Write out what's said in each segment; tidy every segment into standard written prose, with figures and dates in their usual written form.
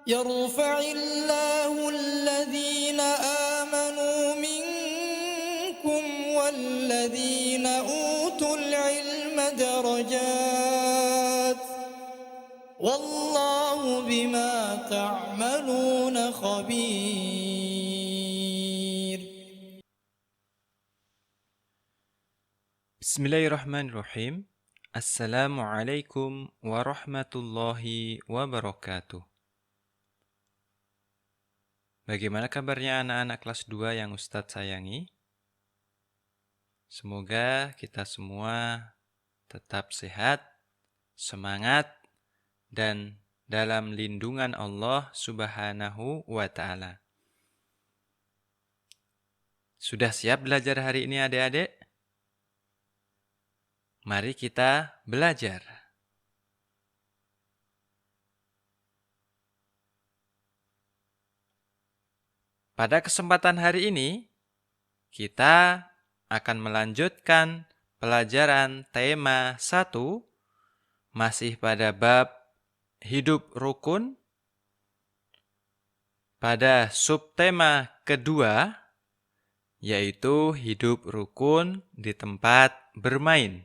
يرفع الله الذين آمنوا منكم والذين أوتوا العلم درجات والله بما تعملون خبير. Bismillahirrahmanirrahim. Assalamualaikum warahmatullahi wabarakatuh. Bagaimana kabarnya anak-anak kelas 2 yang Ustadz sayangi? Semoga kita semua tetap sehat, semangat, dan dalam lindungan Allah Subhanahu wa Ta'ala. Sudah siap belajar hari ini adik-adik? Mari kita belajar. Pada kesempatan hari ini, kita akan melanjutkan pelajaran tema 1, masih pada bab hidup rukun, pada subtema kedua, yaitu hidup rukun di tempat bermain.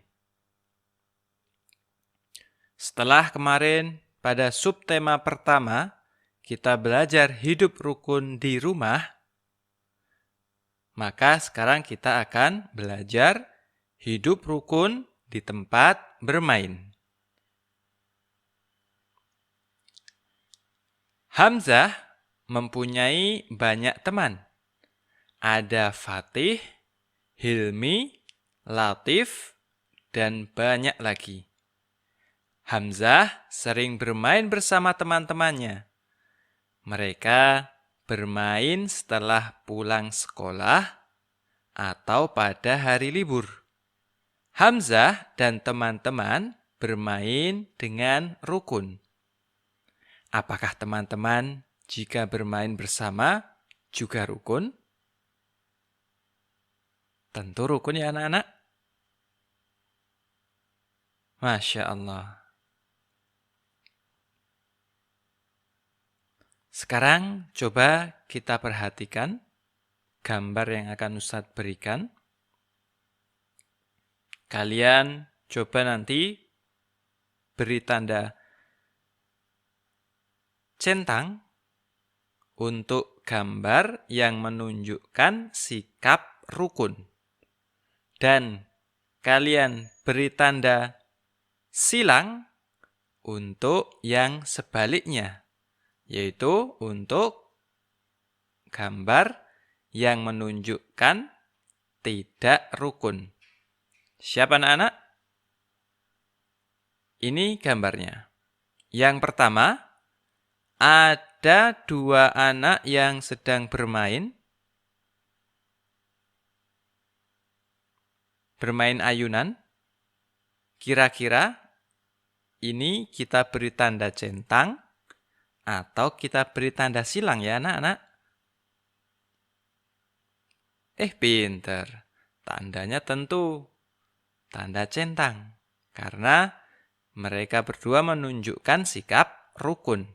Setelah kemarin pada subtema pertama, kita belajar hidup rukun di rumah, maka sekarang kita akan belajar hidup rukun di tempat bermain. Hamzah mempunyai banyak teman. Ada Fatih, Hilmi, Latif, dan banyak lagi. Hamzah sering bermain bersama teman-temannya. Mereka bermain setelah pulang sekolah atau pada hari libur. Hamzah dan teman-teman bermain dengan rukun. Apakah teman-teman jika bermain bersama juga rukun? Tentu rukun ya anak-anak. Masya Allah. Sekarang coba kita perhatikan gambar yang akan Ustadz berikan. Kalian coba nanti beri tanda centang untuk gambar yang menunjukkan sikap rukun. Dan kalian beri tanda silang untuk yang sebaliknya, yaitu untuk gambar yang menunjukkan tidak rukun. Siap anak-anak? Ini gambarnya. Yang pertama, ada 2 anak yang sedang bermain ayunan. Kira-kira ini kita beri tanda centang atau kita beri tanda silang ya anak-anak? Pinter. Tandanya tentu tanda centang. Karena mereka berdua menunjukkan sikap rukun.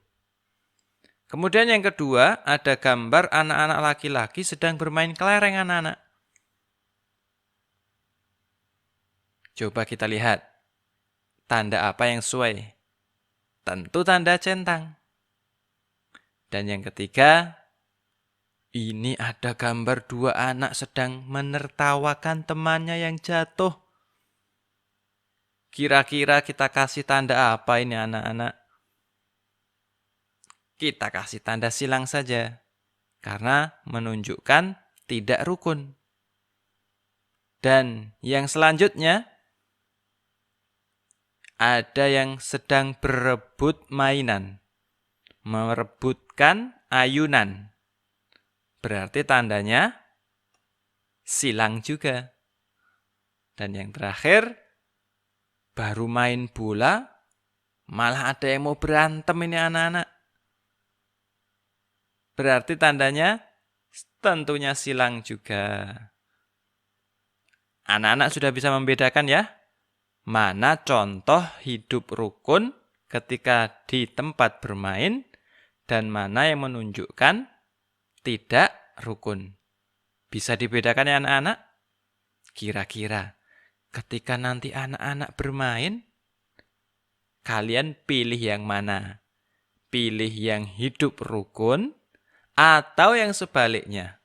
Kemudian yang kedua, ada gambar anak-anak laki-laki sedang bermain kelereng anak-anak. Coba kita lihat. Tanda apa yang sesuai? Tentu tanda centang. Dan yang ketiga, ini ada gambar 2 anak sedang menertawakan temannya yang jatuh. Kira-kira kita kasih tanda apa ini anak-anak? Kita kasih tanda silang saja. Karena menunjukkan tidak rukun. Dan yang selanjutnya, ada yang sedang berebut mainan. Merebutkan ayunan. Berarti tandanya silang juga. Dan yang terakhir, baru main bola, malah ada yang mau berantem ini anak-anak. Berarti tandanya tentunya silang juga. Anak-anak sudah bisa membedakan ya? Mana contoh hidup rukun ketika di tempat bermain dan mana yang menunjukkan tidak rukun. Bisa dibedakan ya anak-anak? Kira-kira ketika nanti anak-anak bermain, kalian pilih yang mana? Pilih yang hidup rukun atau yang sebaliknya?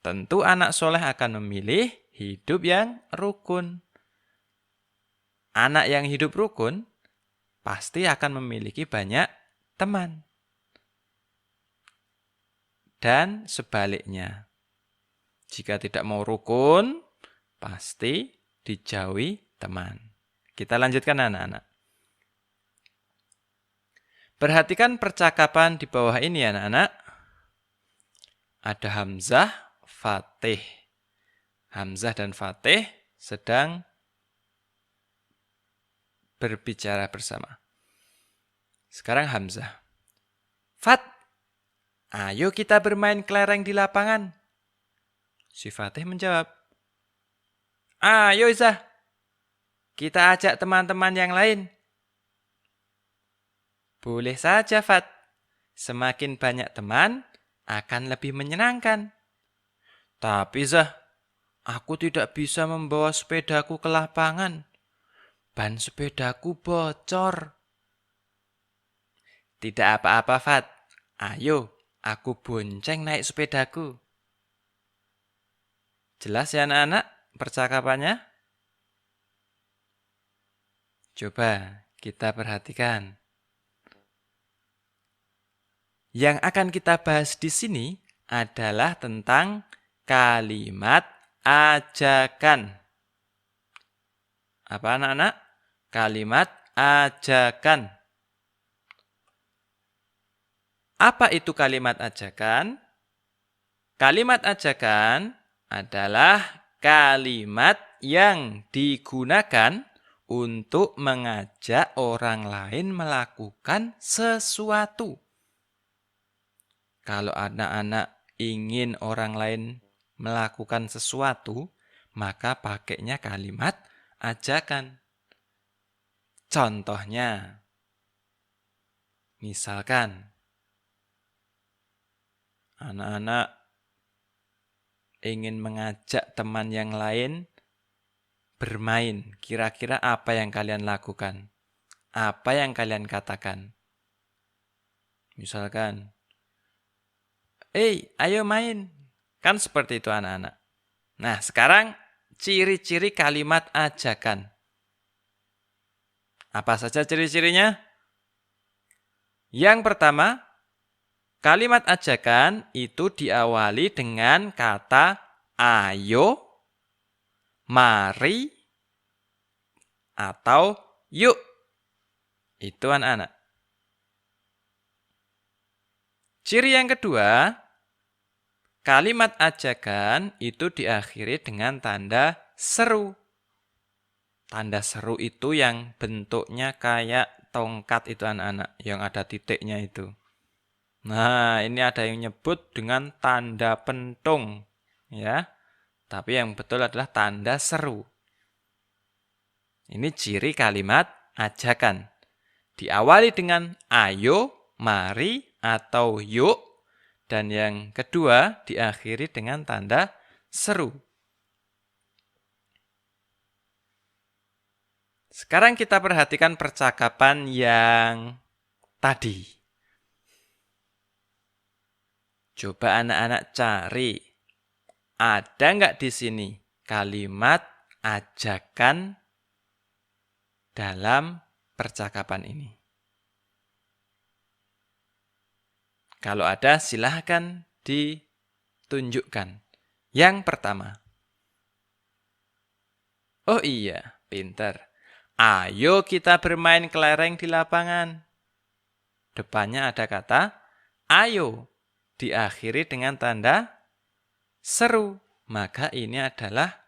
Tentu anak soleh akan memilih hidup yang rukun. Anak yang hidup rukun pasti akan memiliki banyak teman. Dan sebaliknya, jika tidak mau rukun, pasti dijauhi teman. Kita lanjutkan anak-anak. Perhatikan percakapan di bawah ini anak-anak. Ada Hamzah, Fatih. Hamzah dan Fatih sedang berbicara bersama. Sekarang Hamzah. Fat, ayo kita bermain kelereng di lapangan. Si Fatih menjawab, ayo Zah, kita ajak teman-teman yang lain. Boleh saja Fat, semakin banyak teman akan lebih menyenangkan. Tapi Zah, aku tidak bisa membawa sepedaku ke lapangan. Ban sepedaku bocor. Tidak apa-apa Fat, ayo aku bonceng naik sepedaku. Jelas ya anak-anak percakapannya? Coba kita perhatikan. Yang akan kita bahas di sini adalah tentang kalimat ajakan. Apa anak-anak? Kalimat ajakan. Apa itu kalimat ajakan? Kalimat ajakan adalah kalimat yang digunakan untuk mengajak orang lain melakukan sesuatu. Kalau anak-anak ingin orang lain melakukan sesuatu, maka pakainya kalimat ajakan. Contohnya, misalkan anak-anak ingin mengajak teman yang lain bermain. Kira-kira apa yang kalian lakukan? Apa yang kalian katakan? Misalkan, ayo main. Kan seperti itu anak-anak. Nah, sekarang ciri-ciri kalimat ajakan. Apa saja ciri-cirinya? Yang pertama, kalimat ajakan itu diawali dengan kata ayo, mari, atau yuk. Itu anak-anak. Ciri yang kedua, kalimat ajakan itu diakhiri dengan tanda seru. Tanda seru itu yang bentuknya kayak tongkat itu anak-anak, yang ada titiknya itu. Nah, ini ada yang nyebut dengan tanda pentung, ya. Tapi yang betul adalah tanda seru. Ini ciri kalimat ajakan. Diawali dengan ayo, mari, atau yuk. Dan yang kedua diakhiri dengan tanda seru. Sekarang kita perhatikan percakapan yang tadi. Coba anak-anak cari. Ada nggak di sini kalimat ajakan dalam percakapan ini? Kalau ada, silahkan ditunjukkan. Yang pertama. Oh iya, pinter. Ayo kita bermain kelereng di lapangan. Depannya ada kata ayo. Diakhiri dengan tanda seru. Maka ini adalah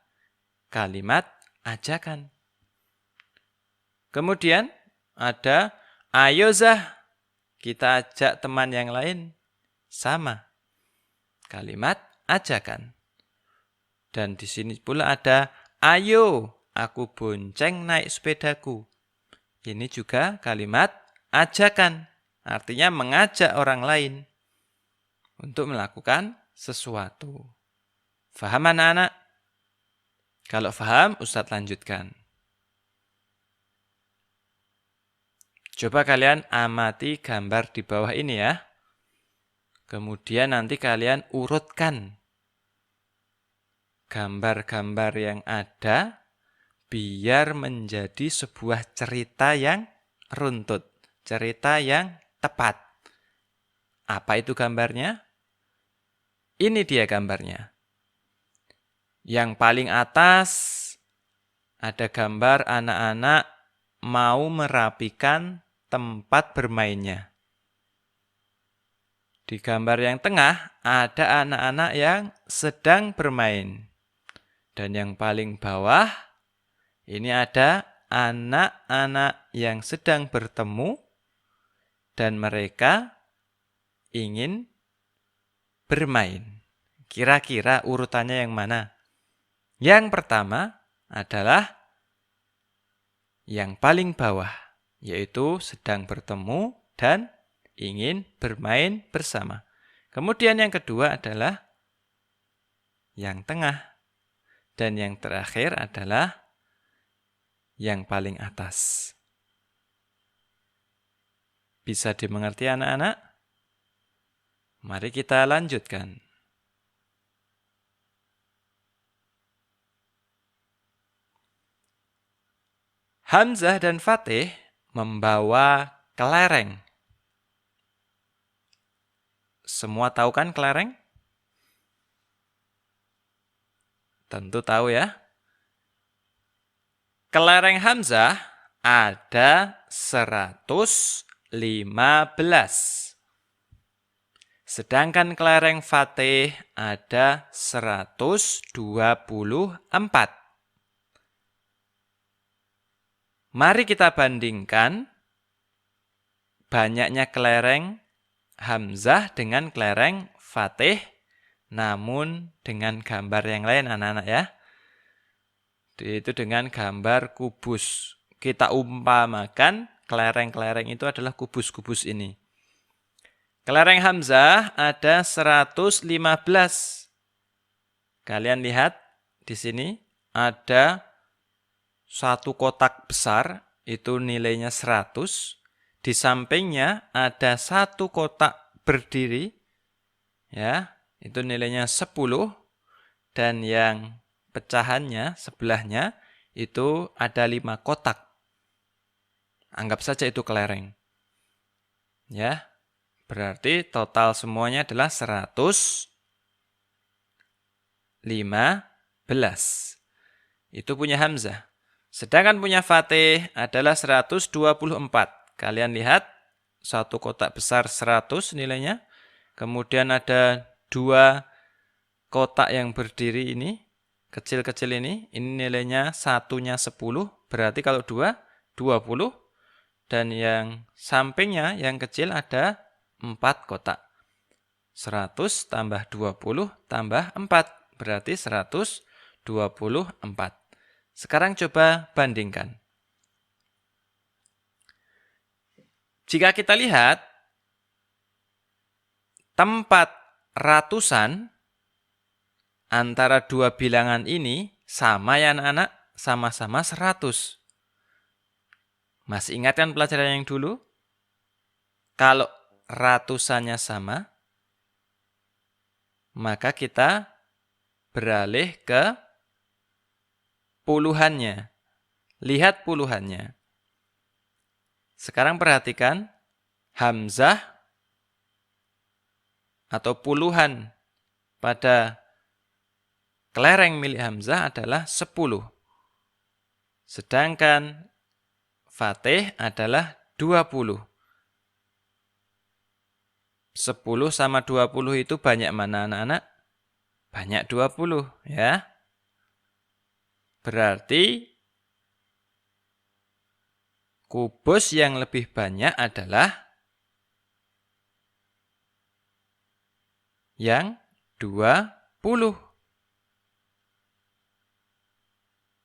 kalimat ajakan. Kemudian ada ayo Zah. Kita ajak teman yang lain. Sama. Kalimat ajakan. Dan di sini pula ada ayo aku bonceng naik sepedaku. Ini juga kalimat ajakan. artinya mengajak orang lain untuk melakukan sesuatu. Faham anak-anak? Kalau faham, Ustadz lanjutkan. Coba kalian amati gambar di bawah ini ya. Kemudian nanti kalian urutkan gambar-gambar yang ada biar menjadi sebuah cerita yang runtut, cerita yang tepat. Apa itu gambarnya? Ini dia gambarnya. Yang paling atas ada gambar anak-anak mau merapikan tempat bermainnya. Di gambar yang tengah ada anak-anak yang sedang bermain. Dan yang paling bawah ini ada anak-anak yang sedang bertemu dan mereka ingin bermain. Kira-kira urutannya yang mana? Yang pertama adalah yang paling bawah, yaitu sedang bertemu dan ingin bermain bersama. Kemudian yang kedua adalah yang tengah. Dan yang terakhir adalah yang paling atas. Bisa dimengerti anak-anak? Mari kita lanjutkan. Hamzah dan Fatih membawa kelereng. Semua tahu kan kelereng? Tentu tahu ya. Kelereng Hamzah ada 115. Sedangkan kelereng Fatih ada 124. Mari kita bandingkan banyaknya kelereng Hamzah dengan kelereng Fatih, namun dengan gambar yang lain anak-anak ya. Itu dengan gambar kubus. Kita umpamakan kelereng-kelereng itu adalah kubus-kubus ini. Kelereng Hamzah ada 115. Kalian lihat di sini ada satu kotak besar, itu nilainya 100. Di sampingnya ada satu kotak berdiri, ya, itu nilainya 10. Dan yang pecahannya, sebelahnya, itu ada 5 kotak. Anggap saja itu kelereng. Ya, berarti total semuanya adalah 115. Itu punya Hamzah. Sedangkan punya Fatih adalah 124. Kalian lihat, satu kotak besar 100 nilainya. Kemudian ada 2 kotak yang berdiri ini, kecil-kecil ini nilainya satunya 10. Berarti kalau 2, 20. Dan yang sampingnya, yang kecil ada 4 kotak. 100 tambah 20 tambah 4. Berarti 124. Sekarang coba bandingkan. Jika kita lihat tempat ratusan antara dua bilangan ini sama ya anak-anak, sama-sama 100. Masih ingat kan pelajaran yang dulu? Kalau ratusannya sama, maka kita beralih ke puluhannya. Lihat puluhannya. Sekarang perhatikan Hamzah atau puluhan pada kelereng milik Hamzah adalah 10. Sedangkan Fatih adalah 20. 10 sama 20 itu banyak mana anak-anak? Banyak 20 ya. Berarti kubus yang lebih banyak adalah yang 20.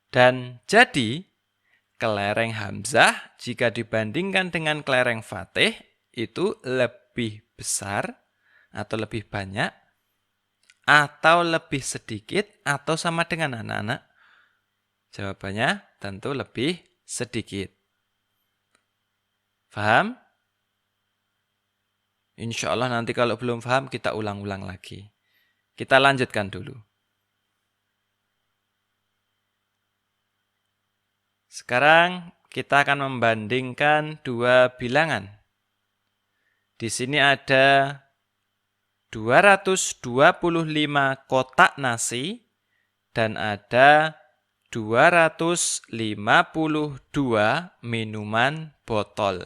Dan jadi kelereng Hamzah jika dibandingkan dengan kelereng Fatih itu lebih besar atau lebih banyak atau lebih sedikit atau sama dengan anak-anak? Jawabannya tentu lebih sedikit. Paham? Insya Allah nanti kalau belum paham kita ulang-ulang lagi. Kita lanjutkan dulu. Sekarang kita akan membandingkan dua bilangan. Di sini ada 225 kotak nasi dan ada 252 minuman botol.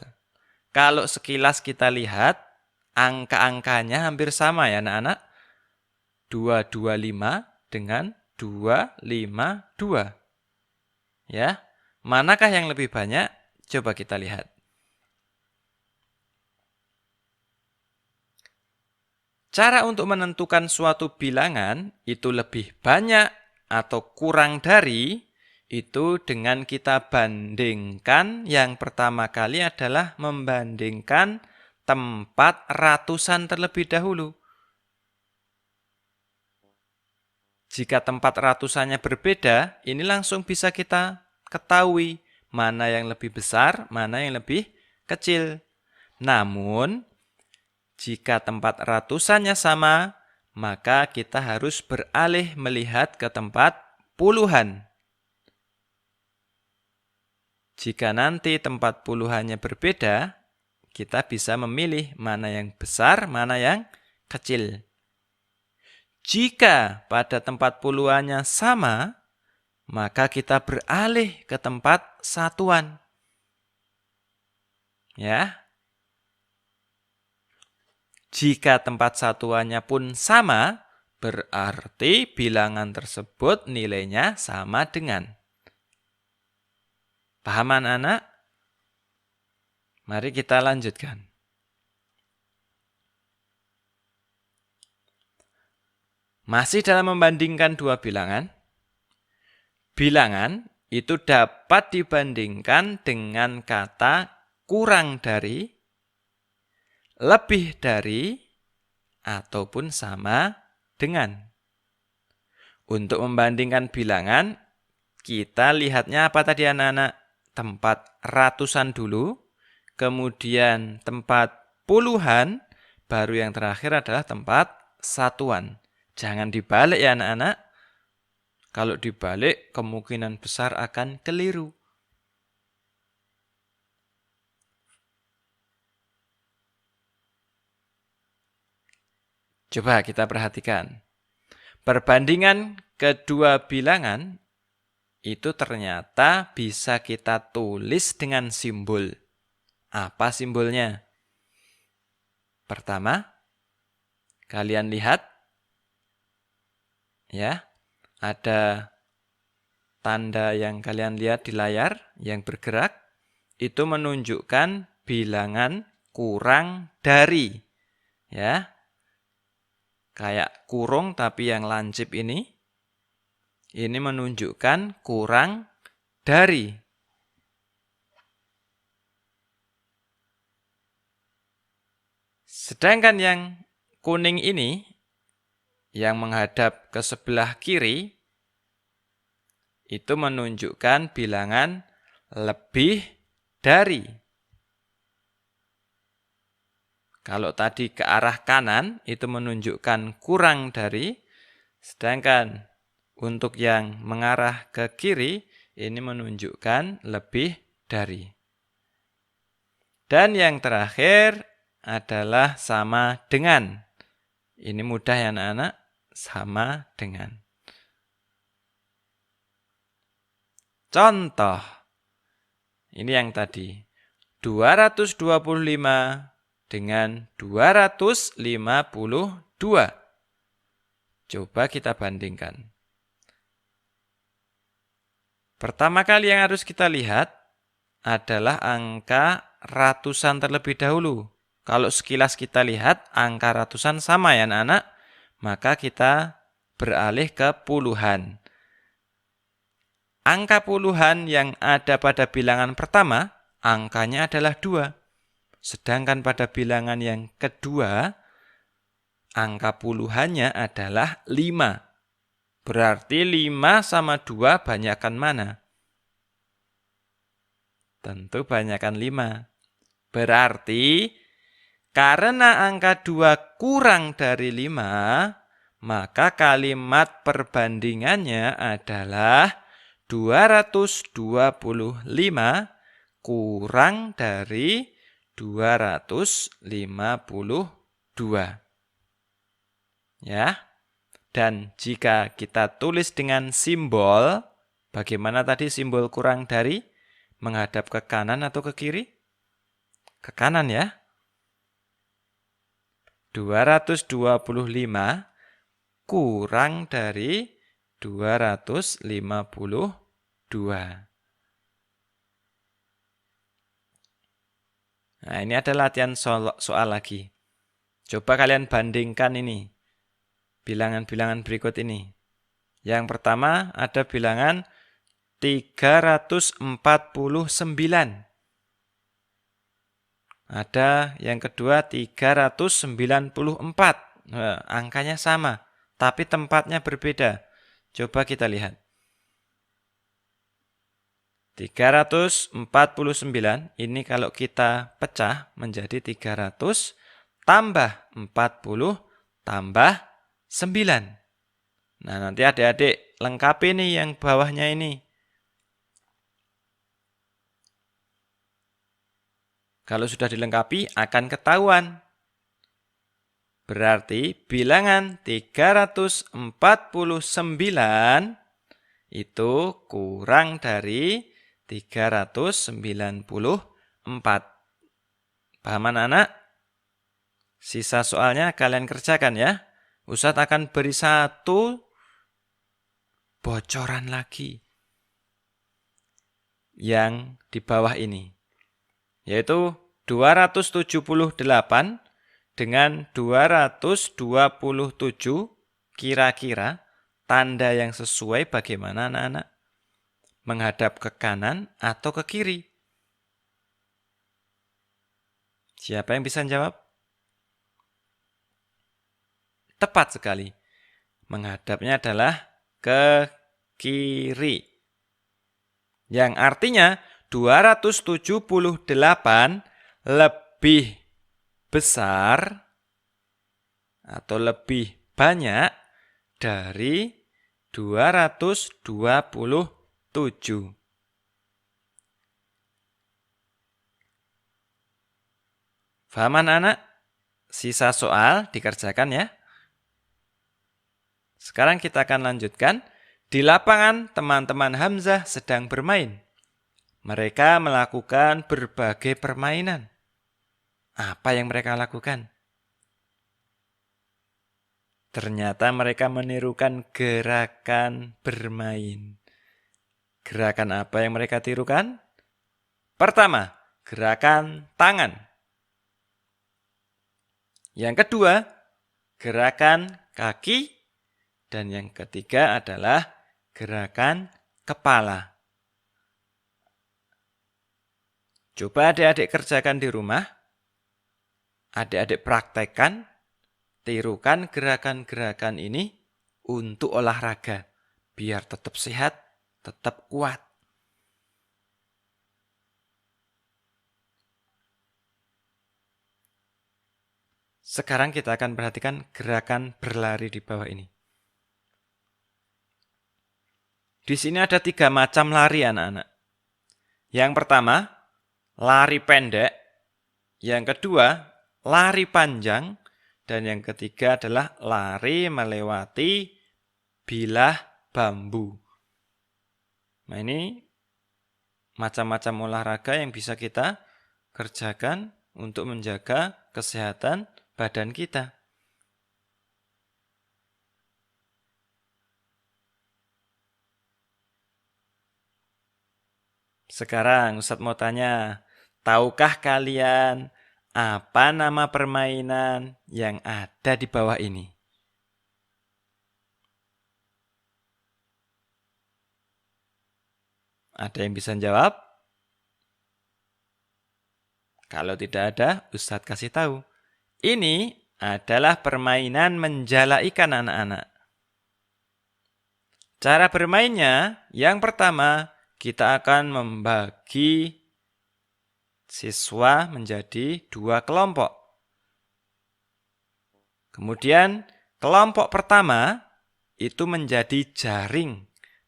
Kalau sekilas kita lihat, angka-angkanya hampir sama ya anak-anak. 225 dengan 252. Ya, manakah yang lebih banyak? Coba kita lihat. Cara untuk menentukan suatu bilangan itu lebih banyak atau kurang dari, itu dengan kita bandingkan. Yang pertama kali adalah membandingkan tempat ratusan terlebih dahulu. Jika tempat ratusannya berbeda, ini langsung bisa kita ketahui mana yang lebih besar, mana yang lebih kecil. Namun, jika tempat ratusannya sama, maka kita harus beralih melihat ke tempat puluhan. Jika nanti tempat puluhannya berbeda, kita bisa memilih mana yang besar, mana yang kecil. Jika pada tempat puluhannya sama, maka kita beralih ke tempat satuan. Ya. Jika tempat satuannya pun sama, berarti bilangan tersebut nilainya sama dengan. Paham anak-anak? Mari kita lanjutkan. Masih dalam membandingkan dua bilangan. Bilangan itu dapat dibandingkan dengan kata kurang dari, lebih dari, ataupun sama dengan. Untuk membandingkan bilangan, kita lihatnya apa tadi anak-anak? Tempat ratusan dulu, kemudian tempat puluhan, baru yang terakhir adalah tempat satuan. Jangan dibalik ya anak-anak. Kalau dibalik, kemungkinan besar akan keliru. Coba kita perhatikan. Perbandingan kedua bilangan itu ternyata bisa kita tulis dengan simbol. Apa simbolnya? Pertama, kalian lihat. Ya, ada tanda yang kalian lihat di layar yang bergerak. Itu menunjukkan bilangan kurang dari. Ya. Kayak kurung tapi yang lancip ini menunjukkan kurang dari. Sedangkan yang kuning ini, yang menghadap ke sebelah kiri, itu menunjukkan bilangan lebih dari. Kalau tadi ke arah kanan, itu menunjukkan kurang dari. Sedangkan untuk yang mengarah ke kiri, ini menunjukkan lebih dari. Dan yang terakhir adalah sama dengan. Ini mudah ya anak-anak, sama dengan. Contoh, ini yang tadi, 225 dengan 252. Coba kita bandingkan. Pertama kali yang harus kita lihat adalah angka ratusan terlebih dahulu. Kalau sekilas kita lihat angka ratusan sama ya anak-anak, maka kita beralih ke puluhan. Angka puluhan yang ada pada bilangan pertama, angkanya adalah 2. Sedangkan pada bilangan yang kedua, angka puluhannya adalah 5. Berarti 5 sama 2 banyakkan mana? Tentu banyakkan 5. Berarti karena angka 2 kurang dari 5, maka kalimat perbandingannya adalah 225 kurang dari 252. Ya. Dan jika kita tulis dengan simbol, bagaimana tadi simbol kurang dari? Menghadap ke kanan atau ke kiri? Ke kanan ya. 225 kurang dari 252. Nah, ini ada latihan soal lagi. Coba kalian bandingkan ini. Bilangan-bilangan berikut ini. Yang pertama ada bilangan 349. Ada yang kedua 394. Nah, angkanya sama, tapi tempatnya berbeda. Coba kita lihat. 349 ini kalau kita pecah menjadi 300 tambah 40 tambah 9. Nah, nanti adik-adik lengkapi nih yang bawahnya ini. Kalau sudah dilengkapi akan ketahuan. Berarti bilangan 349 itu kurang dari 394. Paham anak-anak? Sisa soalnya kalian kerjakan ya. Ustadz akan beri satu bocoran lagi yang di bawah ini. Yaitu 278 dengan 227 kira-kira tanda yang sesuai bagaimana anak-anak? Menghadap ke kanan atau ke kiri? Siapa yang bisa jawab? Tepat sekali. Menghadapnya adalah ke kiri. Yang artinya 278 lebih besar atau lebih banyak dari 227. Paham anak-anak? Sisa soal dikerjakan ya. Sekarang kita akan lanjutkan. Di lapangan teman-teman Hamzah sedang bermain. Mereka melakukan berbagai permainan. Apa yang mereka lakukan? Ternyata mereka menirukan gerakan bermain. Gerakan apa yang mereka tirukan? Pertama, gerakan tangan. Yang kedua, gerakan kaki. Dan yang ketiga adalah gerakan kepala. Coba adik-adik kerjakan di rumah. Adik-adik praktekkan, tirukan gerakan-gerakan ini untuk olahraga. Biar tetap sehat, tetap kuat. Sekarang kita akan perhatikan gerakan berlari di bawah ini. Di sini ada 3 macam lari anak-anak. Yang pertama, lari pendek. Yang kedua, lari panjang. Dan yang ketiga adalah lari melewati bilah bambu. Nah, ini macam-macam olahraga yang bisa kita kerjakan untuk menjaga kesehatan badan kita. Sekarang Ustadz mau tanya, tahukah kalian apa nama permainan yang ada di bawah ini? Ada yang bisa jawab? Kalau tidak ada, Ustadz kasih tahu. Ini adalah permainan menjala ikan anak-anak. Cara bermainnya, yang pertama, kita akan membagi siswa menjadi 2 kelompok. Kemudian, kelompok pertama itu menjadi jaring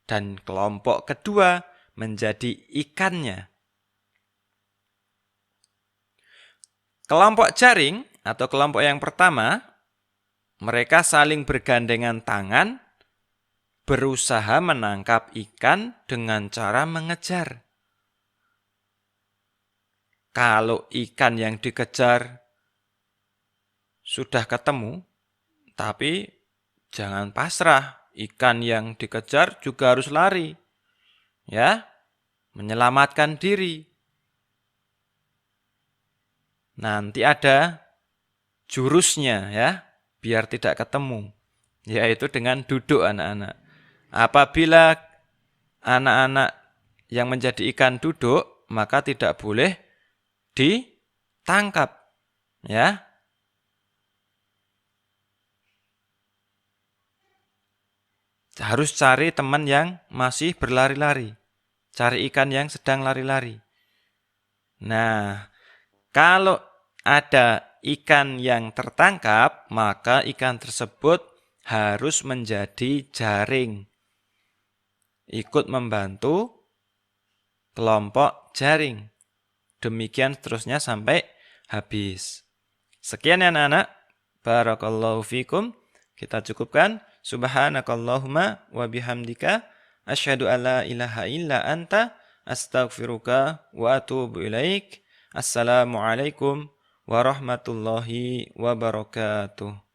dan kelompok kedua menjadi ikannya. Kelompok jaring atau kelompok yang pertama, mereka saling bergandengan tangan, berusaha menangkap ikan dengan cara mengejar. Kalau ikan yang dikejar sudah ketemu, tapi jangan pasrah. Ikan yang dikejar juga harus lari. Ya, menyelamatkan diri. Nanti ada jurusnya ya, biar tidak ketemu. Yaitu dengan duduk anak-anak. Apabila anak-anak yang menjadi ikan duduk, maka tidak boleh ditangkap. Ya. Harus cari teman yang masih berlari-lari. Cari ikan yang sedang lari-lari. Nah, kalau ada ikan yang tertangkap, maka ikan tersebut harus menjadi jaring. Ikut membantu kelompok jaring. Demikian seterusnya sampai habis. Sekian ya anak-anak. Barakallahu fikum. Kita cukupkan. Subhanakallahumma wa bihamdika asyhadu an la ilaha illa anta astaghfiruka wa atubu ilaik. Assalamualaikum warahmatullahi wabarakatuh.